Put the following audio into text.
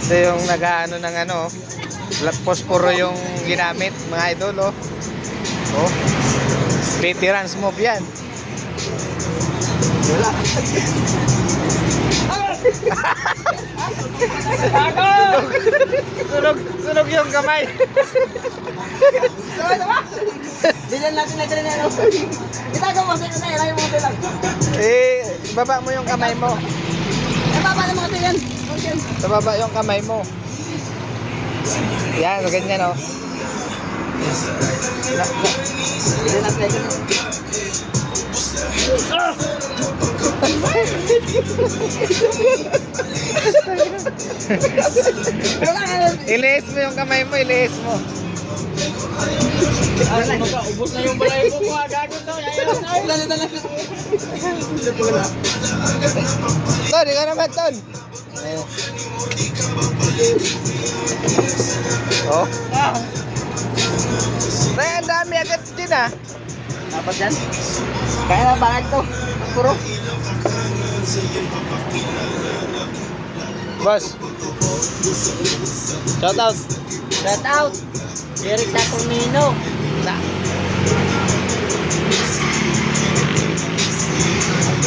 Ito yung nag-ano ng ano, posporo yung ginamit, mga idol, oh. Oh. Veterans move yan. Wala. Sunog yung kamay. Sama. Bilan natin na ganun ano. Itago mo sa kanila, ilagay mo lang. Baba mo yung kamay mo. Baba na mga tingin. Sa baba yung kamay mo. Yan, ganyan, oh. Bilan natin na ganun. Ilihis mo yung kamay mo, ilihis mo. Ubus na yung balay ko. Gago to. Ton, ikaw naman, Ton. Oh. Tay, ang dami agad din, ah. Dapat yan. Kaya na bakit to. Puro. Boss. Shout out. Shout out. Eric Tatumino. Na.